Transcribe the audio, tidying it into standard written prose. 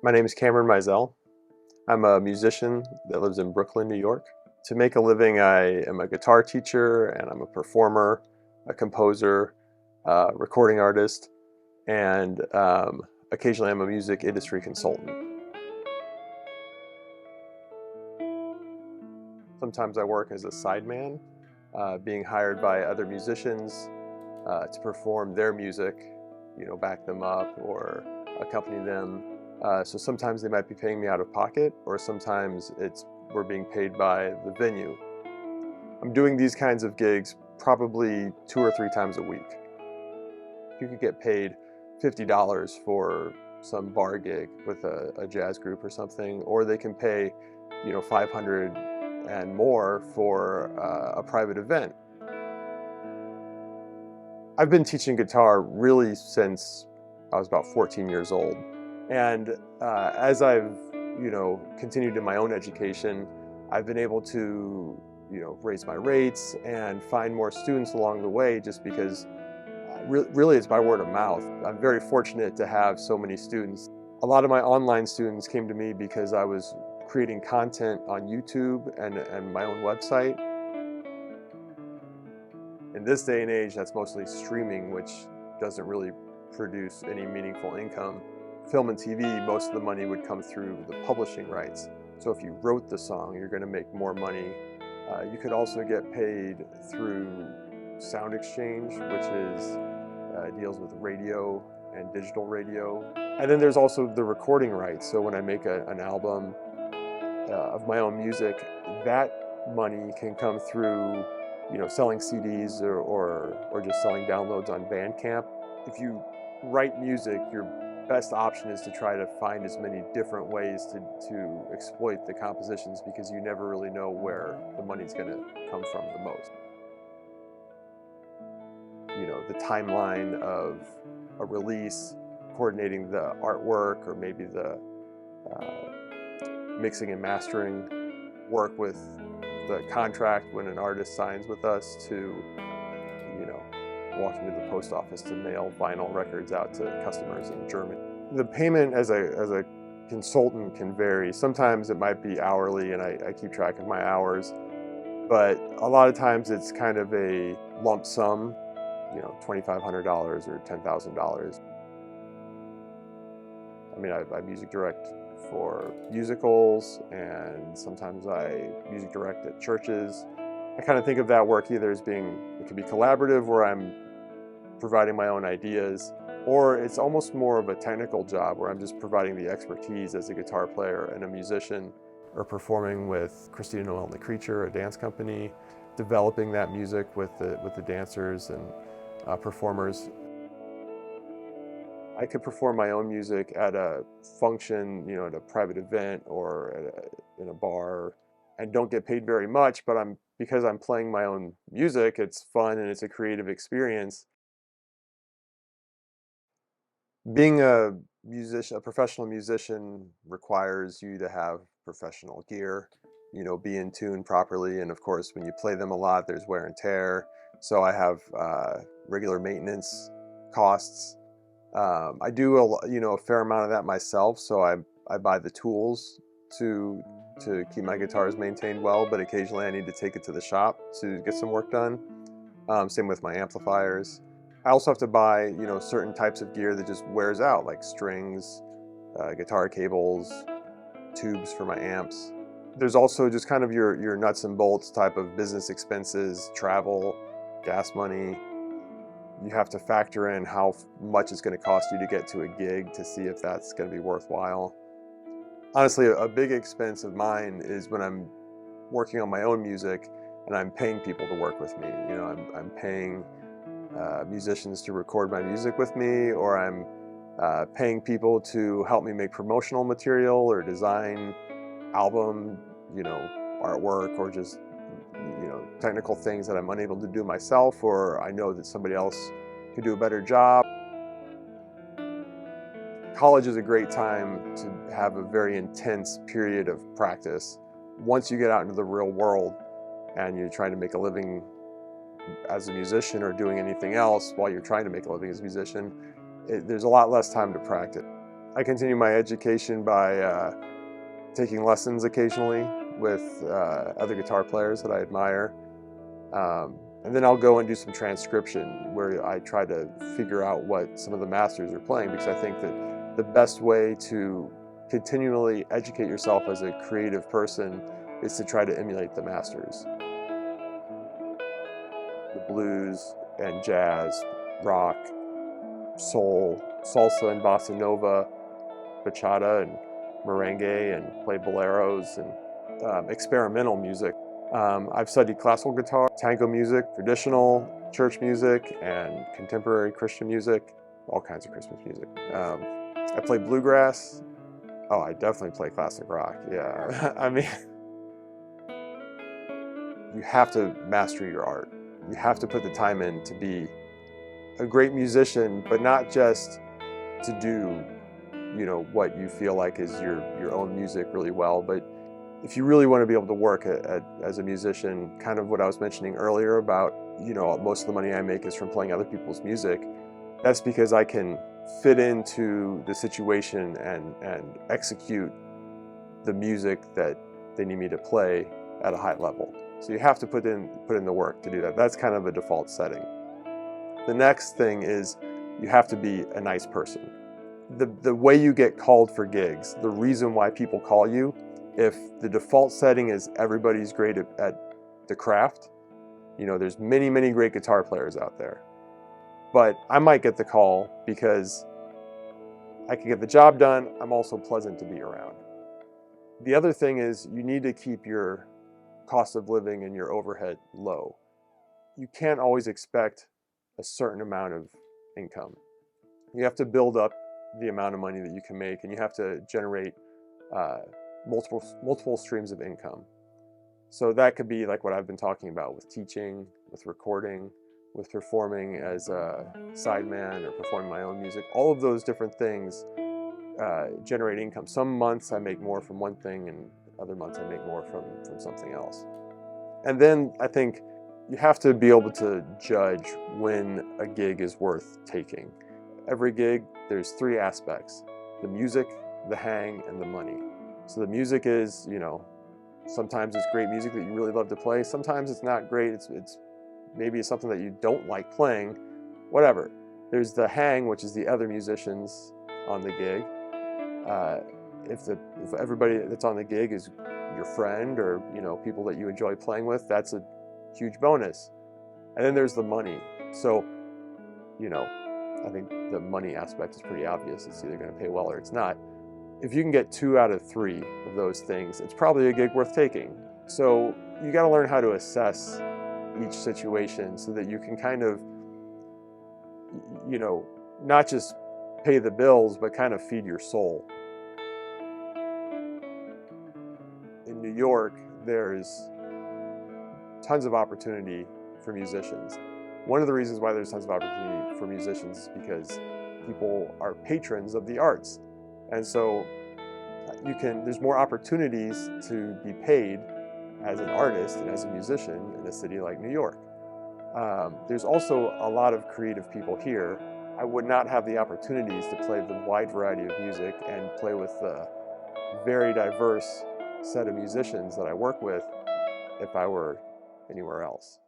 My name is Cameron Mizell. I'm a musician that lives in Brooklyn, New York. To make a living, I am a guitar teacher and I'm a performer, a composer, recording artist, and occasionally I'm a music industry consultant. Sometimes I work as a sideman, being hired by other musicians to perform their music, back them up or accompany them. So sometimes they might be paying me out of pocket, or sometimes we're being paid by the venue. I'm doing these kinds of gigs probably 2 or 3 times a week. You could get paid $50 for some bar gig with a jazz group or something, or they can pay, $500 and more for a private event. I've been teaching guitar really since I was about 14 years old. And as I've, continued in my own education, I've been able to, raise my rates and find more students along the way just because really it's by word of mouth. I'm very fortunate to have so many students. A lot of my online students came to me because I was creating content on YouTube and my own website. In this day and age, that's mostly streaming, which doesn't really produce any meaningful income. Film and TV, most of the money would come through the publishing rights. So if you wrote the song, you're going to make more money. You could also get paid through sound exchange, which deals with radio and digital radio. And then there's also the recording rights. So when I make an album of my own music, that money can come through selling CDs or just selling downloads on Bandcamp. If you write music, your best option is to try to find as many different ways to exploit the compositions, because you never really know where the money's going to come from the most. The timeline of a release, coordinating the artwork, or maybe the mixing and mastering, work with the contract when an artist signs with us, to walking to the post office to mail vinyl records out to customers in Germany. The payment as a consultant can vary. Sometimes it might be hourly and I keep track of my hours, but a lot of times it's kind of a lump sum, $2,500 or $10,000. I mean, I music direct for musicals, and sometimes I music direct at churches. I kind of think of that work either as it could be collaborative, where I'm providing my own ideas, or it's almost more of a technical job where I'm just providing the expertise as a guitar player and a musician, or performing with Christina Harvey and the Creature, a dance company, developing that music with the dancers and performers. I could perform my own music at a function, at a private event or in a bar, and don't get paid very much, but because I'm playing my own music, it's fun and it's a creative experience. Being a professional musician, requires you to have professional gear, be in tune properly, and of course, when you play them a lot, there's wear and tear. So I have regular maintenance costs. I do a fair amount of that myself, so I buy the tools to keep my guitars maintained well, but occasionally I need to take it to the shop to get some work done. Same with my amplifiers. I also have to buy certain types of gear that just wears out, like strings, guitar cables, tubes for my amps. There's also just kind of your nuts and bolts type of business expenses, travel, gas money. You have to factor in how much it's going to cost you to get to a gig to see if that's going to be worthwhile. Honestly, a big expense of mine is when I'm working on my own music and I'm paying people to work with me. I'm paying musicians to record my music with me, or I'm paying people to help me make promotional material or design album, artwork, or just technical things that I'm unable to do myself, or I know that somebody else could do a better job. College is a great time to have a very intense period of practice. Once you get out into the real world and you're trying to make a living as a musician, or doing anything else while you're trying to make a living as a musician, there's a lot less time to practice. I continue my education by taking lessons occasionally with other guitar players that I admire. And then I'll go and do some transcription where I try to figure out what some of the masters are playing, because I think that the best way to continually educate yourself as a creative person is to try to emulate the masters. The blues and jazz, rock, soul, salsa and bossa nova, bachata and merengue, and play boleros and experimental music. I've studied classical guitar, tango music, traditional church music, and contemporary Christian music, all kinds of Christmas music. I play bluegrass. Oh, I definitely play classic rock, yeah. I mean, you have to master your art. You have to put the time in to be a great musician, but not just to do, what you feel like is your own music really well, but if you really want to be able to work as a musician, kind of what I was mentioning earlier about, most of the money I make is from playing other people's music, that's because I can fit into the situation and execute the music that they need me to play at a high level. So you have to put in the work to do that. That's kind of a default setting. The next thing is you have to be a nice person. The way you get called for gigs, the reason why people call you, if the default setting is everybody's great at the craft, there's many, many great guitar players out there. But I might get the call because I can get the job done. I'm also pleasant to be around. The other thing is you need to keep your cost of living and your overhead low. You can't always expect a certain amount of income. You have to build up the amount of money that you can make, and you have to generate multiple streams of income. So that could be like what I've been talking about with teaching, with recording, with performing as a sideman or performing my own music. All of those different things generate income. Some months I make more from one thing, and other months I make more from something else. And then I think you have to be able to judge when a gig is worth taking. Every gig, there's three aspects: the music, the hang, and the money. So the music is, sometimes it's great music that you really love to play. Sometimes it's not great. It's maybe it's something that you don't like playing, whatever. There's the hang, which is the other musicians on the gig. If everybody that's on the gig is your friend or, people that you enjoy playing with, that's a huge bonus. And then there's the money. So, I think the money aspect is pretty obvious. It's either going to pay well or it's not. If you can get 2 out of 3 of those things, it's probably a gig worth taking. So you got to learn how to assess each situation so that you can kind of, not just pay the bills, but kind of feed your soul. In New York, there's tons of opportunity for musicians. One of the reasons why there's tons of opportunity for musicians is because people are patrons of the arts. And so there's more opportunities to be paid as an artist and as a musician in a city like New York. There's also a lot of creative people here. I would not have the opportunities to play the wide variety of music and play with the very diverse set of musicians that I work with if I were anywhere else.